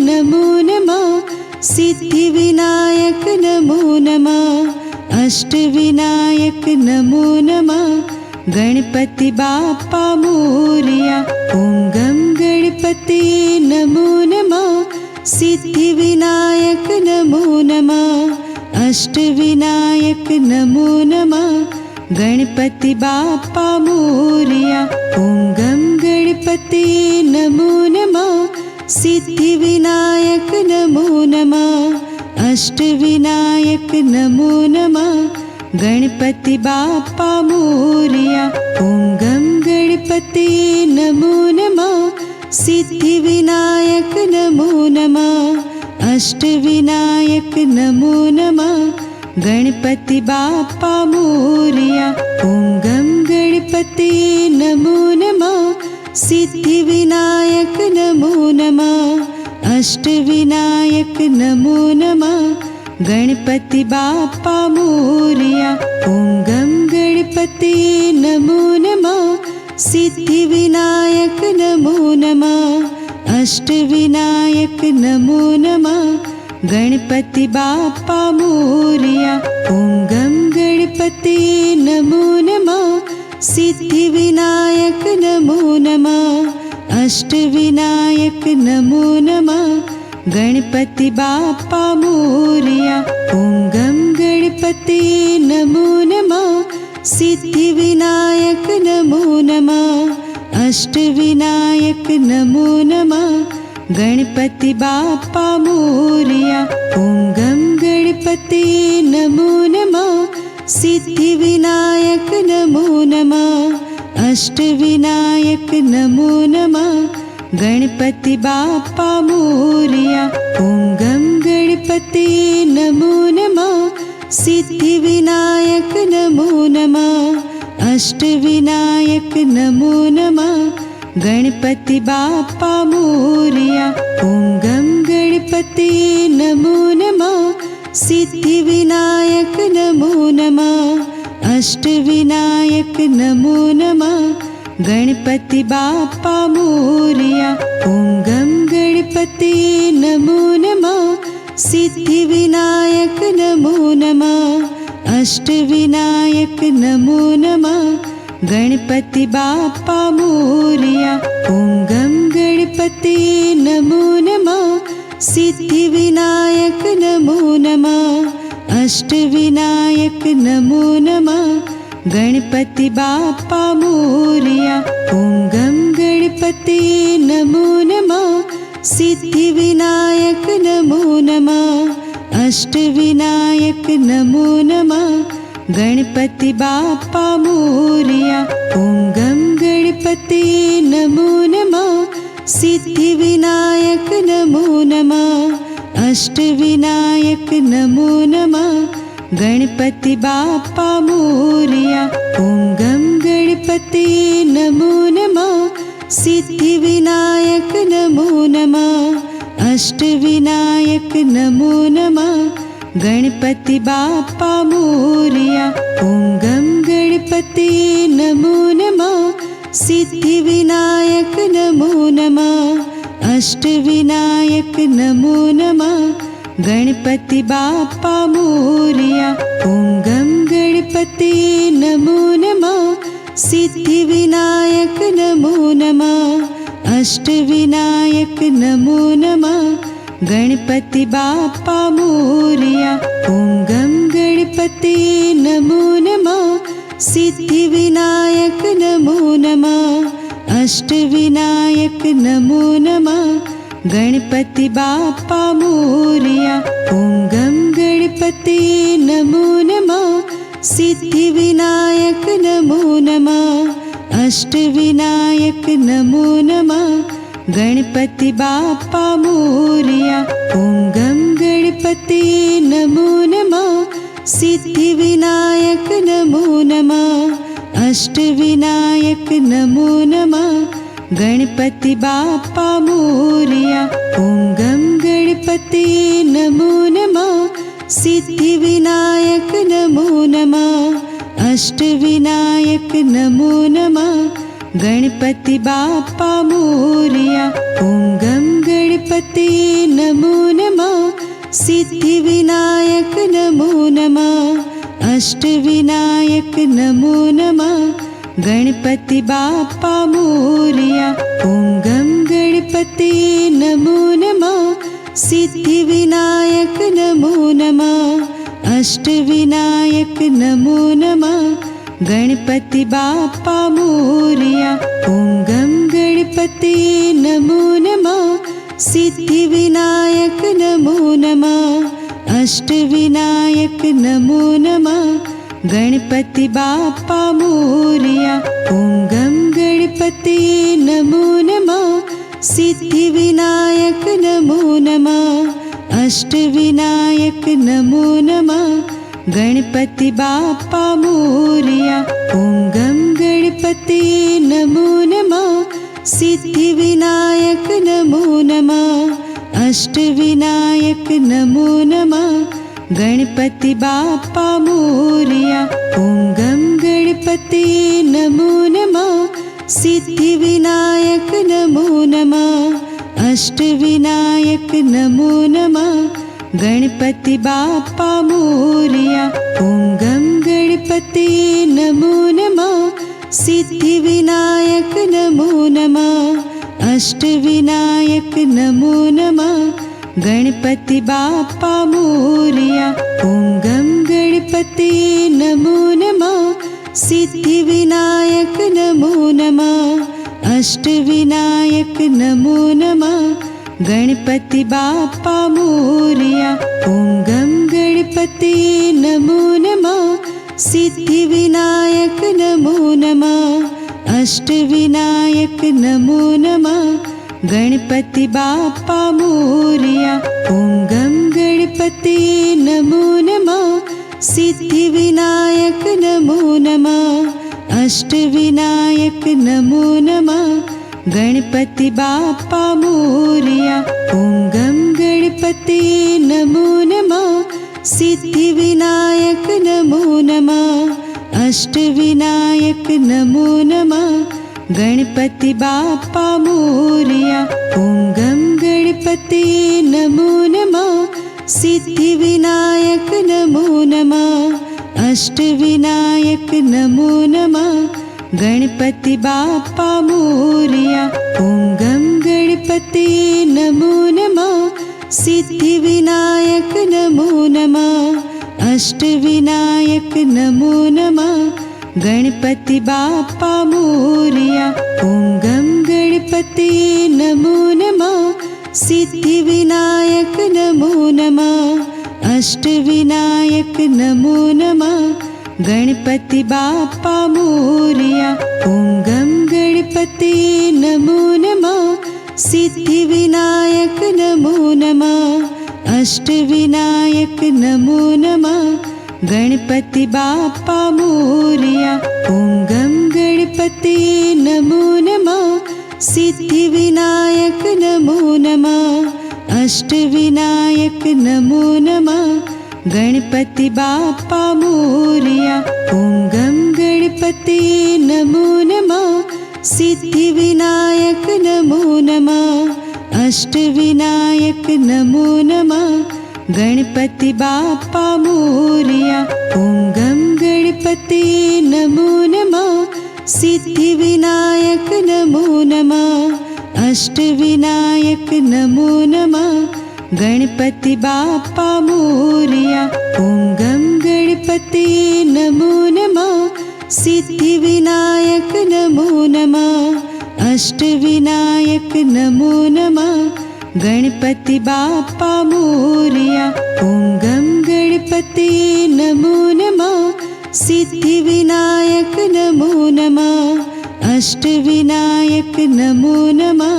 नमो नमः। सिद्धिविनायक नमो नमः। अष्टविनायक नमो नमः। गणपति बाप्पा मोरया। ॐ गं गणपते नमो नमः। सिद्धिविनायक नमो नमः। अष्टविनायक नमो नमः। गणपति बाप्पा मोरया। ॐ गं गणपते नमो नमः। सिद्धिविनायक नमो नमः। अष्टविनायक नमो नमः। गणपति बाप्पा मोरया। ॐ गं गणपते नमो नमः। सिद्धिविनायक नमो नमः। अष्टविनायक नमो नमः। गणपति बाप्पा मोरया। ॐ गं गणपते नमो नमः। सिद्धिविनायक नमो नमः। अष्टविनायक नमो नमः। गणपति बाप्पा मोरया। ॐ गं गणपते नमो नमः। सिद्धिविनायक नमो नमः। अष्टविनायक नमो नमः। गणपति बाप्पा मोरया। ॐ गं गणपते नमो नमः। सिद्धिविनायक नमो नमः। अष्टविनायक नमो नमः। गणपति बाप्पा मोरया। ॐ गं गणपते नमो नमः। सिद्धिविनायक नमो नमः। अष्टविनायक नमो नमः। गणपति बाप्पा मोरया। ॐ गं गणपते नमो नमः। सिद्धिविनायक नमो नमः। अष्टविनायक नमो नमः। गणपति बाप्पा मोरया। ॐ गं गणपते नमो नमः। सिद्धिविनायक नमो नमः। अष्टविनायक नमो नमः। गणपति बाप्पा मोरया। ॐ गं गणपते नमो नमः। सिद्धिविनायक नमो नमः। अष्टविनायक नमो नमः। गणपति बाप्पा मोरया। ॐ गं गणपते नमो नमः। सिद्धिविनायक नमो नमः। अष्टविनायक नमो नमः। गणपति बाप्पा मोरया। ॐ गं गणपते नमो नमः। सिद्धिविनायक नमो नमः। अष्टविनायक नमो नमः। गणपति बाप्पा मोरया। ॐ गं गणपते नमो नमः। सिद्धिविनायक नमो नमः। अष्टविनायक नमो नमः। गणपति बाप्पा मोरया। ॐ गं गणपते नमो नमः। सिद्धिविनायक नमो नमः। अष्टविनायक नमो नमः। गणपति बाप्पा मोरया। ॐ गं गणपते नमो नमः। सिद्धिविनायक नमो नमः। अष्टविनायक नमो नमः। गणपति बाप्पा मोरया। ॐ गं गणपते नमो नमः। सिद्धिविनायक नमो नमः। अष्टविनायक नमो नमः। गणपति बाप्पा मोरया। ॐ गं गणपते नमो नमः। सिद्धिविनायक नमो नमः। अष्टविनायक नमो नमः। गणपति बाप्पा मोरया। ॐ गं गणपते नमो नमः। सिद्धिविनायक नमो नमः। अष्टविनायक नमो नमः। गणपति बाप्पा मोरया। ॐ गं गणपते नमो नमः। सिद्धिविनायक नमो नमः। अष्टविनायक नमो नमः। गणपति बाप्पा मोरया। ॐ गं गणपते नमो नमः। सिद्धिविनायक नमो नमः। अष्टविनायक नमो नमः। गणपति बाप्पा मोरया। ॐ गं गणपते नमो नमः। सिद्धिविनायक नमो नमः। अष्टविनायक नमो नमः। गणपति बाप्पा मोरया। ॐ गं गणपते गणपते नमो नमः सिद्धिविनायक नमो नमः अष्टविनायक नमो नमः गणपति बाप्पा मोरया। ॐ गं गणपते नमो नमः सिद्धिविनायक नमो नमः अष्टविनायक नमो नमः गणपति बाप्पा मोरया। ॐ गं गणपते नमो नमः सिद्धिविनायक नमो नमः अष्टविनायक नमो नमः गणपति बाप्पा मोरया। ॐ गं गणपते नमो नमः सिद्धिविनायक नमो नमः अष्टविनायक नमो नमः गणपति बाप्पा मोरया। ॐ गं गणपते नमो नमः सिद्धिविनायक नमो नमः अष्टविनायक नमो नमः गणपति बाप्पा मोरया। ॐ गं गणपते नमो नमः सिद्धिविनायक नमो नमः अष्टविनायक नमो नमः गणपति बाप्पा मोरया। ॐ गं गणपते नमो नमः सिद्धिविनायक नमो नमः अष्टविनायक नमो नमः गणपति बाप्पा मोरया। ॐ गं गणपते नमो नमः सिद्धिविनायक नमो नमः अष्टविनायक नमो नमः गणपति बाप्पा मोरया। ॐ गं गणपते नमो नमः सिद्धिविनायक नमो नमः अष्टविनायक नमो नमः गणपति बाप्पा मोरया। ॐ गं गणपते नमो नमः सिद्धिविनायक नमो नमः अष्टविनायक नमो नमः गणपति बाप्पा मोरया। ॐ गं गणपते नमो नमः सिद्धिविनायक नमो नमः अष्टविनायक नमो नमः गणपति बाप्पा मोरया। ॐ गं गणपते नमो नमः सिद्धिविनायक नमो नमः अष्टविनायक नमो नमः गणपति बाप्पा मोरया। ॐ गं गणपते नमो नमः सिद्धिविनायक नमो नमः अष्टविनायक नमो नमः गणपति बाप्पा मोरया। ॐ गं गणपते नमो नमः सिद्धिविनायक नमो नमः अष्टविनायक नमो नमः गणपति बाप्पा मोरया। ॐ गं गणपते नमो नमः सिद्धिविनायक नमो नमः अष्टविनायक नमो नमः गणपति बाप्पा मोरया। ॐ गं गणपते नमो नमः सिद्धिविनायक नमो नमः अष्टविनायक नमो नमः गणपति बाप्पा मोरया। ॐ गं गणपते नमो नमः सिद्धिविनायक नमो नमः अष्टविनायक नमो नमः गणपति बाप्पा मोरया। ॐ गं गणपते नमो नमः सिद्धिविनायक नमो नमः अष्टविनायक नमो नमः गणपति बाप्पा मोरया। ॐ गं गणपते नमो नमः सिद्धिविनायक नमो नमः अष्टविनायक नमो नमः गणपति बाप्पा मोरया। ॐ गं गणपते नमो नमः सिद्धिविनायक नमो नमः अष्टविनायक नमो नमः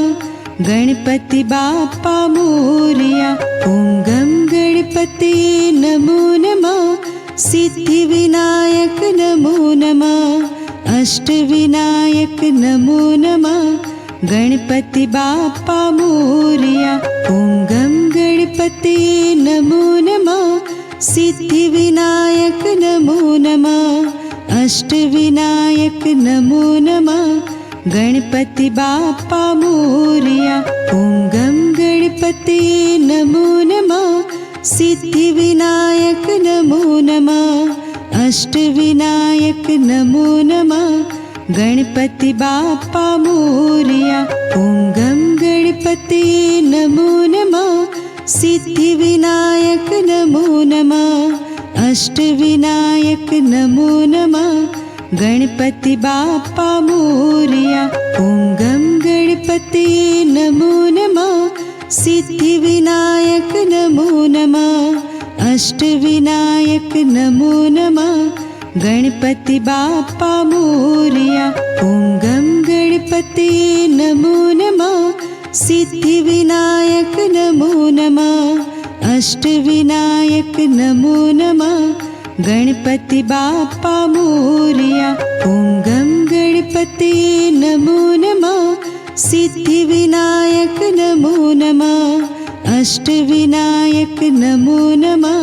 गणपति बाप्पा मोरया। ॐ गं गणपते नमो नमः सिद्धिविनायक नमो नमः अष्टविनायक नमो नमः गणपति बाप्पा मोरया। ॐ गं गणपते नमो नमः सिद्धिविनायक नमो नमः अष्टविनायक नमो नमः गणपति बाप्पा मोरया। ॐ गं गणपते गणपते नमो नमः सिद्धिविनायक नमो नमः अष्टविनायक नमो नमः गणपति बाप्पा मोरया। ॐ गं गणपते नमो नमः सिद्धिविनायक नमो नमः अष्टविनायक नमो नमः गणपति बाप्पा मोरया। ॐ गं गणपते नमो नमः सिद्धिविनायक नमो नमः अष्टविनायक नमो नमः गणपति बाप्पा मोरया। ॐ गं गणपते नमो नमः सिद्धिविनायक नमो नमः अष्टविनायक नमो नमः गणपति बाप्पा मोरया। ॐ गं गणपते नमो नमः सिद्धिविनायक नमो नमः अष्टविनायक नमो नमः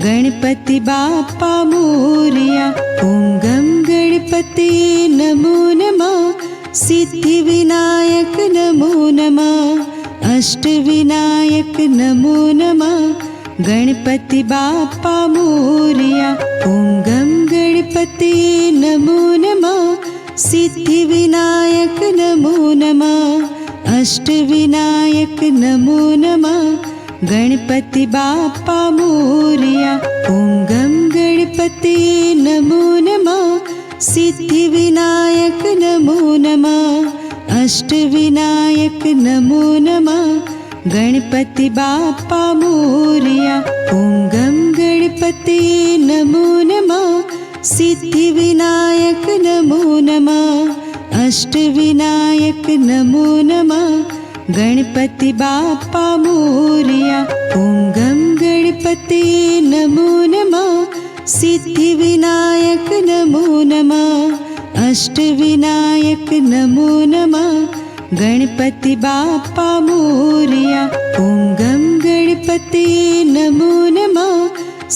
गणपति बाप्पा मोरया। ॐ गं गणपते नमो नमः सिद्धिविनायक नमो नमः अष्टविनायक नमो नमः गणपति बाप्पा मोरया। ॐ गं गणपते नमो नमः सिद्धिविनायक नमो नमः अष्टविनायक नमो नमः गणपति बाप्पा मोरया। ॐ गं गणपते नमो नमः सिद्धिविनायक नमो नमः अष्टविनायक नमो नमः गणपति बाप्पा मोरया। ॐ गं गणपते नमो नमः सिद्धिविनायक नमो नमः अष्टविनायक नमो नमः गणपति बाप्पा मोरया। ॐ गं गणपते नमो नमः सिद्धिविनायक नमो नमः अष्टविनायक नमो नमः गणपति बाप्पा मोरया। ॐ गं गणपते नमो नमः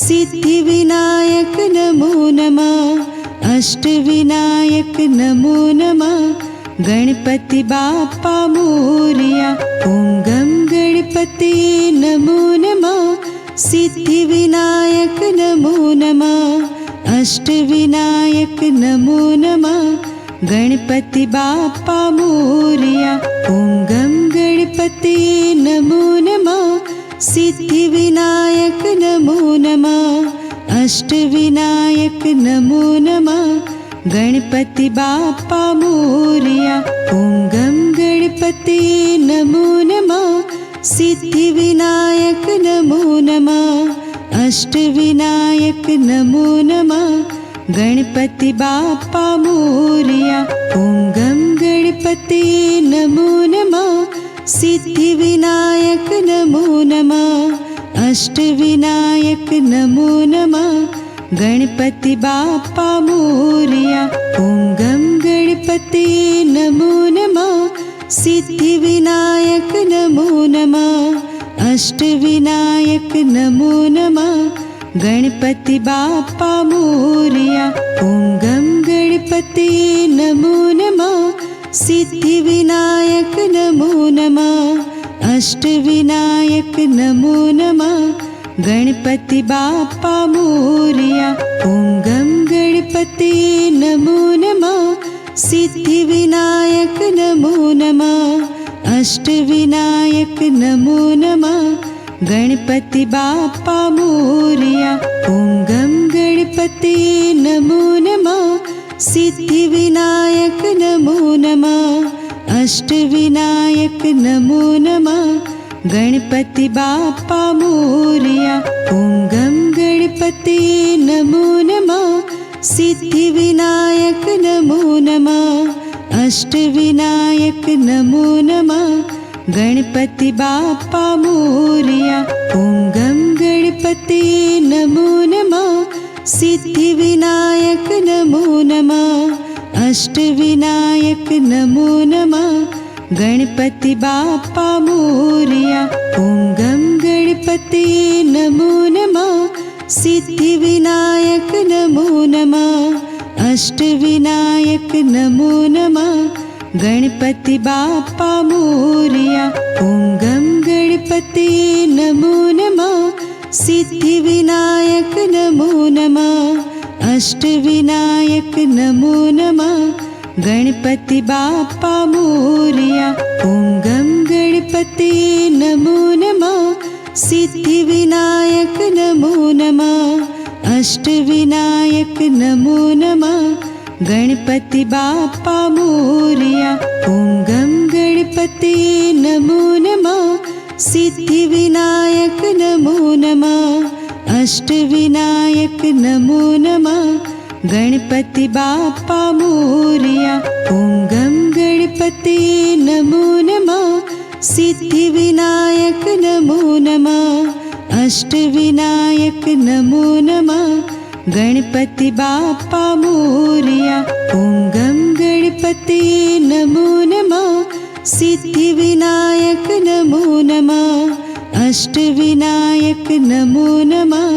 सिद्धिविनायक नमो नमः अष्टविनायक नमो नमः गणपति बाप्पा मोरया। ॐ गं गणपते नमो नमः सिद्धिविनायक नमो नमः अष्टविनायक नमो नमः गणपति बाप्पा मोरया। ॐ गं गणपते नमो नमः सिद्धिविनायक नमो नमः अष्टविनायक नमो नमः गणपति बाप्पा मोरया। ॐ गं गणपते नमो नमः सिद्धिविनायक नमो नमः अष्टविनायक नमो नमः गणपति बाप्पा मोरया। ॐ गं गणपते नमो नमः सिद्धिविनायक नमो नमः अष्टविनायक नमो नमः गणपति बाप्पा मोरया। ॐ गं गणपते नमो नमः सिद्धिविनायक नमो नमः अष्टविनायक नमो नमः गणपति बाप्पा मोरया। ॐ गं गणपते नमो नमः सिद्धिविनायक नमो नमः अष्टविनायक नमो नमः गणपति बाप्पा मोरया। ॐ गं गणपते नमो नमः सिद्धिविनायक नमो नमः अष्टविनायक नमो नमः गणपति बाप्पा मोरया। ॐ गं गणपते नमो नमः सिद्धिविनायक नमो नमः अष्टविनायक नमो नमः गणपति बाप्पा मोरया। ॐ गं गणपते नमो नमः सिद्धिविनायक नमो नमः अष्टविनायक नमो नमः गणपति बाप्पा मोरया। ॐ गं गणपते नमो नमः सिद्धिविनायक नमो नमः अष्टविनायक नमो नमः गणपति बाप्पा मोरया। ॐ गं गणपते नमो नमः सिद्धिविनायक नमो नमः अष्टविनायक नमो नमः गणपति बाप्पा मोरया। ॐ गं गणपते गणपते नमो नमः सिद्धिविनायक नमो नमः अष्टविनायक नमो नमः गणपति बाप्पा मोरया। ॐ गं गणपते नमो नमः सिद्धिविनायक नमो नमः अष्टविनायक नमो नमः गणपति बाप्पा मोरया। ॐ गं गणपते नमो नमः सिद्धिविनायक नमो नमः अष्टविनायक नमो नमः गणपति बाप्पा मोरया। ॐ गं गणपते नमो नमः सिद्धिविनायक नमो नमः अष्टविनायक नमो नमः गणपति बाप्पा मोरया। ॐ गं गणपते नमो नमः सिद्धिविनायक नमो नमः अष्टविनायक नमो नमः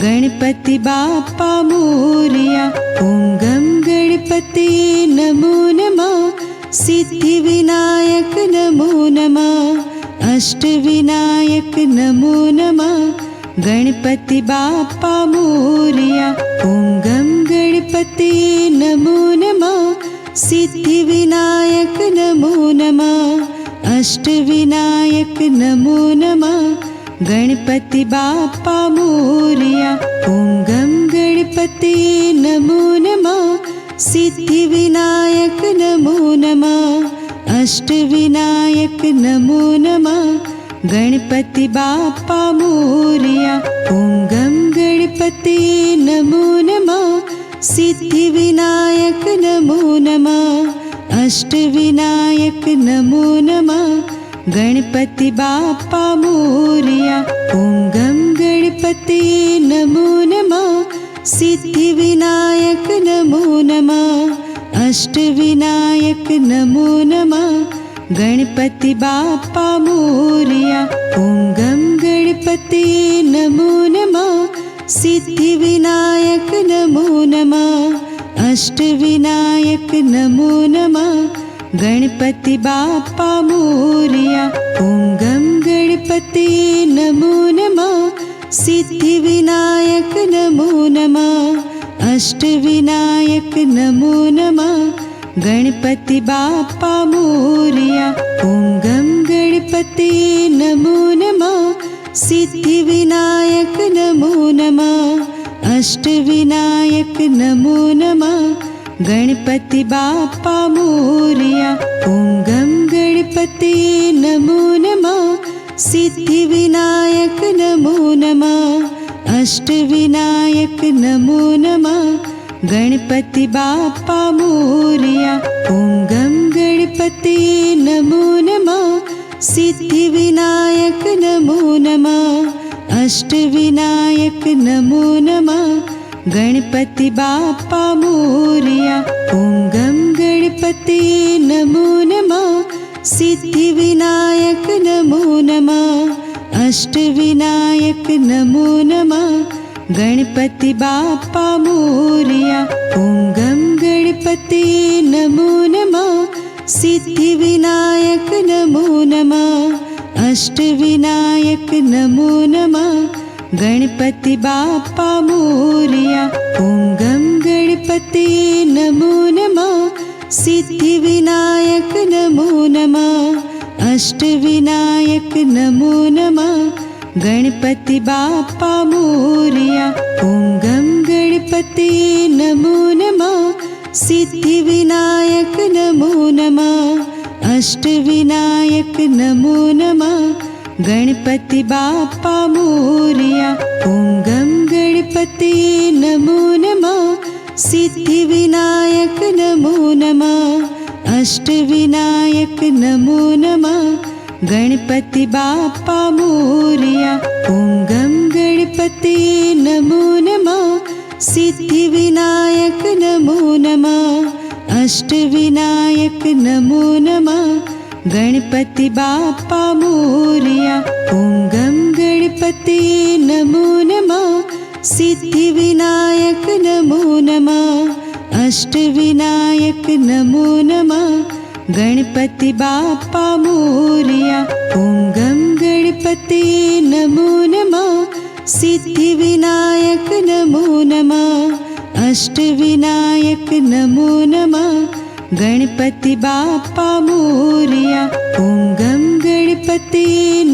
गणपति बाप्पा मोरया। ॐ गं गणपते नमो नमः सिद्धिविनायक नमो नमः अष्टविनायक नमो नमः गणपति बाप्पा मोरया। ॐ गं गणपते नमो नमः सिद्धिविनायक नमो नमः अष्टविनायक नमो नमः गणपति बाप्पा मोरया। ॐ गं गणपते नमो नमः सिद्धिविनायक नमो नमः अष्टविनायक नमो नमः गणपति बाप्पा मोरया। ॐ गं गणपते नमो नमः सिद्धिविनायक नमो नमः अष्टविनायक नमो नमः गणपति बाप्पा मोरया। ॐ गं गणपते नमो नमः सिद्धिविनायक नमो नमः अष्टविनायक नमो नमः गणपति बाप्पा मोरया। ॐ गं गणपते नमो नमः सिद्धिविनायक नमो नमः अष्टविनायक नमो नमः गणपति बाप्पा मोरया। ॐ गं गणपते नमो नमः सिद्धिविनायक नमो नमः अष्टविनायक नमो नमः गणपति बाप्पा मोरया। ॐ गं गणपते नमो नमः सिद्धिविनायक नमो नमः अष्टविनायक नमो नमः गणपति बाप्पा मोरया। ॐ गं गणपते नमो नमः सिद्धिविनायक नमो नमः अष्टविनायक नमो नमः गणपति बाप्पा मोरया। ॐ गं गणपते नमो नमः सिद्धिविनायक नमो नमः अष्टविनायक नमो नमः गणपति बाप्पा मोरया। ॐ गं गणपते नमो नमः सिद्धिविनायक नमो नमः अष्टविनायक नमो नमः गणपति बाप्पा मोरया। ॐ गं गणपते नमो नमः सिद्धिविनायक नमो नमः अष्टविनायक नमो नमः गणपति बाप्पा मोरया। ॐ गं गणपते नमो नमः सिद्धिविनायक नमो नमः अष्टविनायक नमो नमः गणपति बाप्पा मोरया। ॐ गं गणपते नमो नमः सिद्धिविनायक नमो नमः अष्टविनायक नमो नमः गणपति बाप्पा मोरया। ॐ गं गणपते नमो नमः सिद्धिविनायक नमो नमः अष्टविनायक नमो नमः गणपति बाप्पा मोरया। ॐ गं गणपते नमो नमः सिद्धिविनायक नमो नमः अष्टविनायक नमो नमः गणपति बाप्पा मोरया। ॐ गं गणपते नमो नमः सिद्धिविनायक नमो नमः अष्टविनायक नमो नमः गणपति बाप्पा मोरया। ॐ गं गणपते गणपते नमो नमः सिद्धिविनायक नमो नमः अष्टविनायक नमो नमः गणपति बाप्पा मोरया। ॐ गं गणपते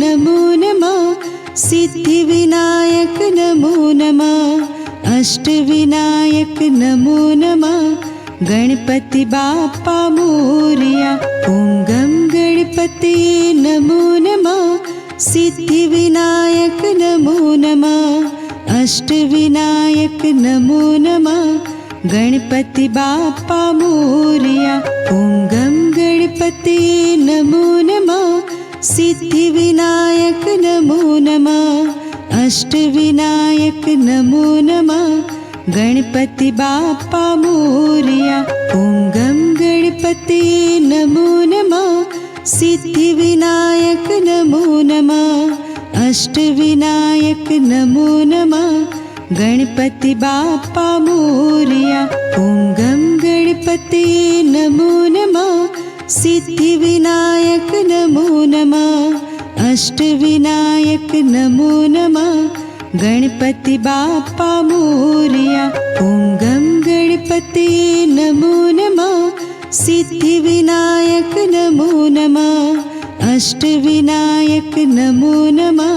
नमो नमः सिद्धिविनायक नमो नमः अष्टविनायक नमो नमः गणपति बाप्पा मोरया। ॐ गं गणपते नमो नमः सिद्धिविनायक नमो नमः अष्टविनायक नमो नमः गणपति बाप्पा मोरया। ॐ गं गणपते नमो नमः सिद्धिविनायक नमो नमः अष्टविनायक नमो नमः गणपति बाप्पा मोरया। ॐ गं गणपते नमो नमः सिद्धिविनायक नमो नमः अष्टविनायक नमो नमः गणपति बाप्पा मोरया। ॐ गं गणपते नमो नमः सिद्धिविनायक नमो नमः अष्टविनायक नमो नमः गणपति बाप्पा मोरया। ॐ गं गणपते नमो नमः सिद्धिविनायक नमो नमः अष्टविनायक नमो नमः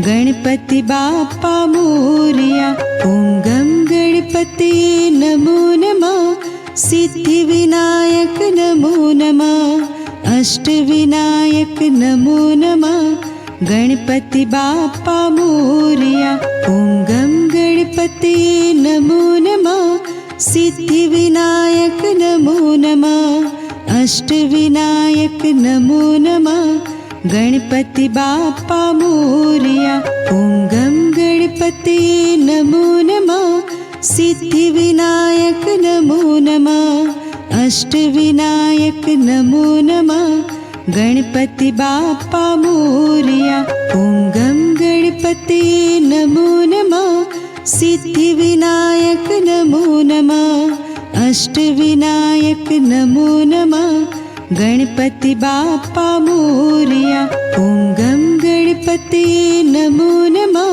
गणपति बाप्पा मोरया। ॐ गं गणपते नमो नमः सिद्धिविनायक नमो नमः अष्टविनायक नमो नमः गणपति बाप्पा मोरया। ॐ गं गणपते नमो नमः सिद्धिविनायक नमो नमः अष्टविनायक नमो नमः गणपति बाप्पा मोरया। ॐ गं गणपते नमो नमः सिद्धिविनायक नमो नमः अष्टविनायक नमो नमः गणपति बाप्पा मोरया। ॐ गं गणपते नमो नमः सिद्धिविनायक नमो नमः अष्टविनायक नमो नमः गणपति बाप्पा मोरया। ॐ गं गणपते नमो नमः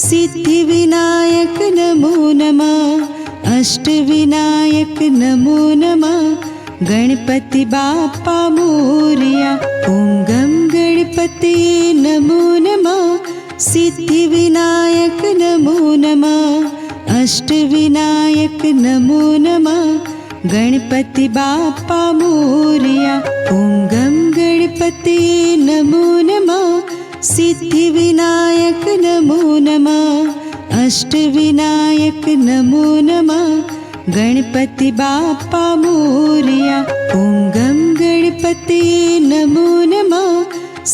सिद्धिविनायक नमो नमः अष्टविनायक नमो नमः गणपति बाप्पा मोरया। ॐ गं गणपते नमो नमः सिद्धिविनायक नमो नमः अष्टविनायक नमो नमः गणपति बाप्पा मोरया। ॐ गं गणपते नमो नमः सिद्धिविनायक नमो नमः अष्टविनायक नमो नमः गणपति बाप्पा मोरया। ॐ गं गणपते नमो नमः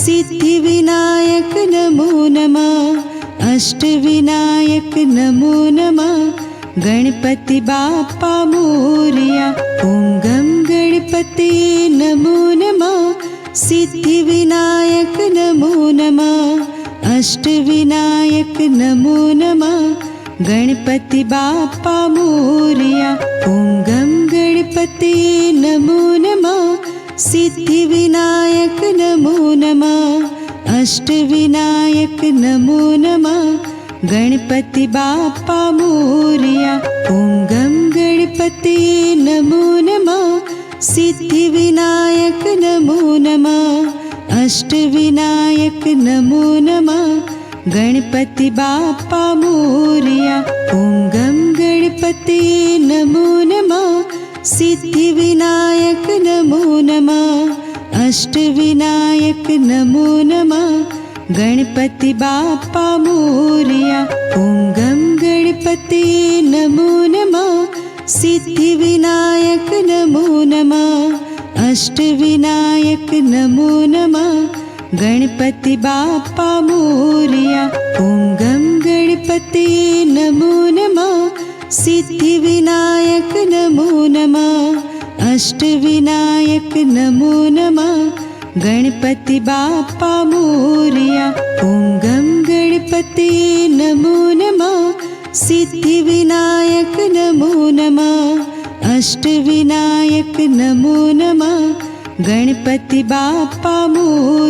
सिद्धिविनायक नमो नमः अष्टविनायक नमो नमः गणपति बाप्पा मोरया। ॐ गं गणपते नमो नमः सिद्धिविनायक नमो नमः अष्टविनायक नमो नमः गणपति बाप्पा मोरया। ॐ गं गणपते नमो नमः सिद्धिविनायक नमो नमः अष्टविनायक नमो नमः गणपति बाप्पा मोरया। ॐ गं गणपते नमो नमः सिद्धिविनायक नमो नमः अष्टविनायक नमो नमः गणपति बाप्पा मोरया। ॐ गं गणपते नमो नमः सिद्धिविनायक नमो नमः अष्टविनायक नमो नमः गणपति बाप्पा मोरया। ॐ गं गणपते नमो नमः सिद्धिविनायक नमो नमः अष्टविनायक नमो नमः गणपति बाप्पा मोरया। ॐ गं गणपते नमो नमः सिद्धिविनायक नमो नमः अष्टविनायक नमो नमः गणपति बाप्पा मोरया। ॐ गं गणपते नमो नमः सिद्धिविनायक नमो नमः अष्टविनायक नमो नमः गणपति बाप्पा मोरया।